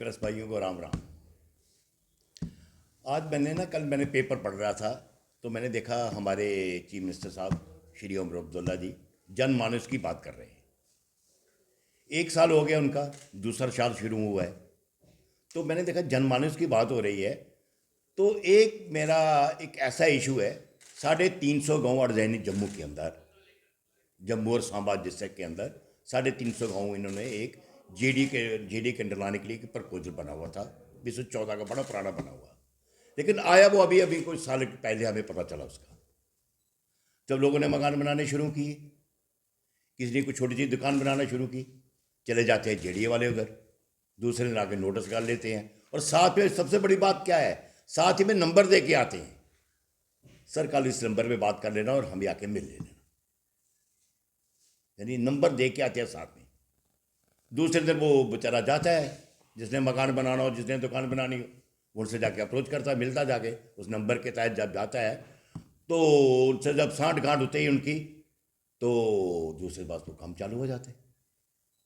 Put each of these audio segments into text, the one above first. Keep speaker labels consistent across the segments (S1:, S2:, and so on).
S1: Press भाइयों को राम राम। आज कल मैंने पेपर पढ़ रहा था तो मैंने देखा हमारे चीफ मिनिस्टर साहब श्री ओमर अब्दुल्ला जी जनमानस की बात कर रहे हैं। 1 साल हो गया उनका, दूसरा साल शुरू हुआ है। तो मैंने देखा जनमानस की बात हो रही है तो मेरा एक ऐसा इशू है। 350 गाँव अड़ जाए जम्मू के अंदर, जम्मू और सांबा डिस्ट्रिक्ट के अंदर 350 गाँव इन्होंने एक जेडी के अंडर लाने के लिए एक प्रपोजल बना हुआ था। 2014 का बड़ा पुराना बना हुआ, लेकिन आया वो अभी कुछ साल पहले हमें पता चला उसका। जब लोगों ने मकान बनाने शुरू किए, किसी ने कुछ छोटी सी दुकान बनाना शुरू की, चले जाते हैं जेडी वाले उधर, दूसरे ने आके नोटिस कर लेते हैं। और साथ में सबसे बड़ी बात क्या है, साथ ही में नंबर दे के आते हैं, सर कल इस नंबर पे बात कर लेना और हम आके मिल लेना। यानी नंबर दे के आते हैं साथ में। दूसरे दिन वो बेचारा जाता है, जिसने मकान बनाना हो, जिसने दुकान बनानी हो, उनसे जाके अप्रोच करता है, मिलता जाके उस नंबर के तहत जब जाता है तो उनसे जब साठ गांठ होते ही उनकी, तो दूसरे बात तो काम चालू हो जाते हैं।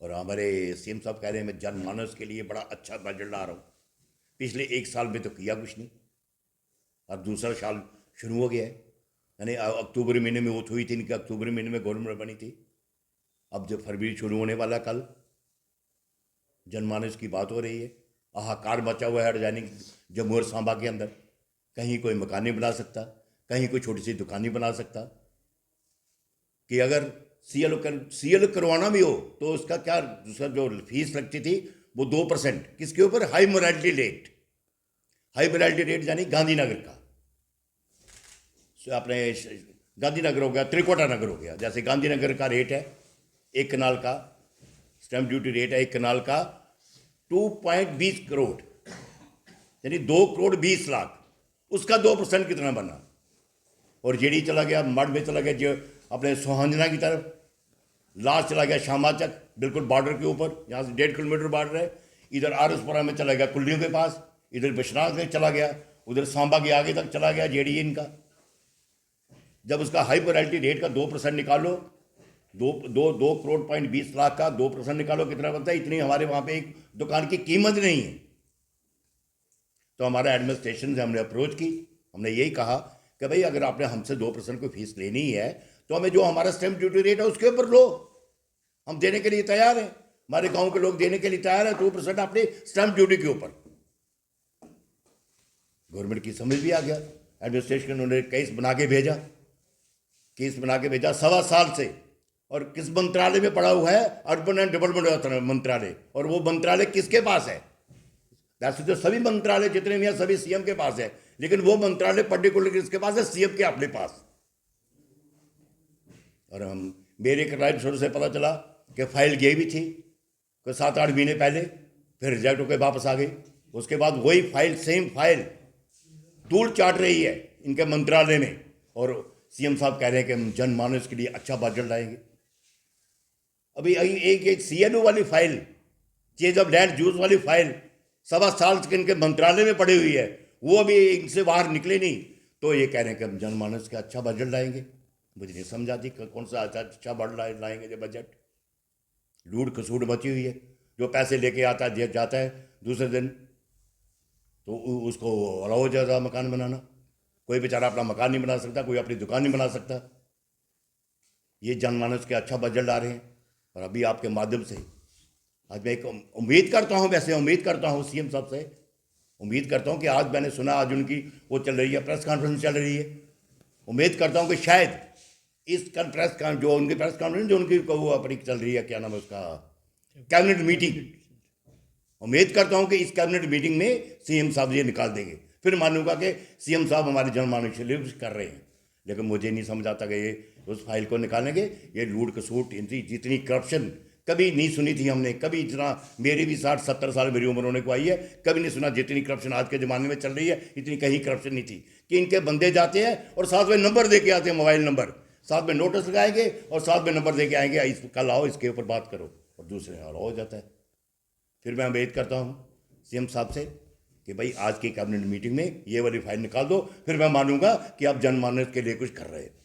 S1: और हमारे सीएम साहब कह रहे हैं मैं जनमानस के लिए बड़ा अच्छा बजट ला रहा हूँ। पिछले 1 साल में तो किया कुछ नहीं, अब दूसरा साल शुरू हो गया है। यानी अक्टूबर महीने में वोट हुई थी इनकी, अक्टूबर महीने में गवर्नमेंट बनी थी। अब जब फरवरी शुरू होने वाला, कल जनमानस की बात हो रही है। हाहाकार मचा हुआ है हड़जानी जम्मू और सांबा के अंदर। कहीं कोई मकान नहीं बना सकता, कहीं कोई छोटी सी दुकान नहीं बना सकता। कि अगर सीएल करवाना भी हो तो उसका क्या, उसका जो फीस लगती थी वो 2%, किसके ऊपर, high morality rate. High morality rate यानी गांधीनगर का, अपने गांधीनगर हो गया, त्रिकोटा नगर हो गया। जैसे गांधीनगर का रेट है, एक कनाल का स्टैंप ड्यूटी रेट है, एक कनाल का 2.20 करोड़, यानी 2,20,00,000। उसका 2% कितना बना। और जेडी चला गया, मड में चला गया, जो अपने सोहांजना की तरफ, लास्ट चला गया शामाचक, बिल्कुल बॉर्डर के ऊपर, यहाँ से 1.5 किलोमीटर बॉर्डर है। इधर आरसपुरा में चला गया कुल्लियों के पास, इधर बिश्नाथ में चला गया, उधर सांबा के आगे तक चला गया जेडी इनका। जब उसका हाई प्रायोरिटी रेट का 2% निकालो, 2,20,00,000 का 2% निकालो, कितना बनता है? इतनी हमारे वहाँ पे एक दुकान की कीमत नहीं है। तो हमारा एडमिनिस्ट्रेशन से हमने अप्रोच की, हमने यही कहा कि भाई अगर आपने हमसे 2% को फीस लेनी है तो हमें जो हमारा स्टैंप ड्यूटी रेट है उसके ऊपर लो, हम देने के लिए तैयार हैं। हमारे गांव के लोग देने के लिए तैयार है 2% अपने स्टैंप ड्यूटी के ऊपर। गवर्नमेंट की समझ भी आ गया, एडमिनिस्ट्रेशन उन्होंने केस बना के भेजा, 1.25 साल से। और किस मंत्रालय में पड़ा हुआ है? अर्बन एंड डेवलपमेंट मंत्रालय। और वो मंत्रालय किसके पास है? वैसे तो सभी मंत्रालय जितने भी हैं सभी सीएम के पास है, लेकिन वो मंत्रालय पर्टिकुलर किसके पास है? सीएम के अपने पास। और मेरे क्लाइंट शुरू से पता चला कि फाइल गई भी थी कोई 7-8 महीने पहले, फिर रिजेक्ट होकर वापस आ गई। उसके बाद वही फाइल, सेम फाइल धूल चाट रही है इनके मंत्रालय में। और सीएम साहब कह रहे हैं कि हम जनमानस के लिए अच्छा बजट लाएंगे। अभी एक सीएनओ वाली file, change of land use वाली फाइल 1.25 साल से इनके मंत्रालय में पड़ी हुई है, वो अभी इनसे बाहर निकले नहीं। तो ये कह रहे हैं कि हम जनमानस का अच्छा बजट लाएंगे। मुझे नहीं समझ आती कौन सा अच्छा बजट लाएंगे। जो बजट लूट खसूट मची हुई है, जो पैसे लेके आता है जाता है दूसरे दिन, तो उसको अलाउ हो जाता मकान बनाना। कोई बेचारा अपना मकान नहीं बना सकता, कोई अपनी दुकान नहीं बना सकता। ये जनमानस के अच्छा बजट ला रहे हैं। और अभी आपके माध्यम से आज मैं एक उम्मीद करता हूँ, वैसे उम्मीद करता हूँ सीएम साहब से, उम्मीद करता हूँ कि आज मैंने सुना आज उनकी वो चल रही है, प्रेस कॉन्फ्रेंस चल रही है। उम्मीद करता हूँ कि शायद इस जो उनकी प्रेस कॉन्फ्रेंस, जो उनकी वो अपनी चल रही है, क्या नाम है उसका, कैबिनेट मीटिंग, उम्मीद करता हूँ कि इस कैबिनेट मीटिंग में सीएम साहब ये निकाल देंगे। फिर मानूंगा कि सीएम साहब हमारे जनमानस के लिए कुछ कर रहे हैं। लेकिन मुझे नहीं समझ आता कि ये उस फाइल को निकालेंगे। ये लूट खसूट, इनकी जितनी करप्शन कभी नहीं सुनी थी हमने, कभी इतना, मेरी भी 60-70 साल मेरी उम्र होने को आई है, कभी नहीं सुना जितनी करप्शन आज के ज़माने में चल रही है, इतनी कहीं करप्शन नहीं थी। कि इनके बंदे जाते हैं और साथ में नंबर दे के आते हैं, मोबाइल नंबर, साथ में नोटिस लगाएंगे और साथ में नंबर दे के आएंगे, इस कल आओ इसके ऊपर बात करो, और दूसरे और हो जाता है। फिर मैं उम्मीद करता हूँ सीएम साहब से कि भाई आज की कैबिनेट मीटिंग में ये वाली फाइल निकाल दो, फिर मैं मानूंगा कि आप जनमानस के लिए कुछ कर रहे हैं।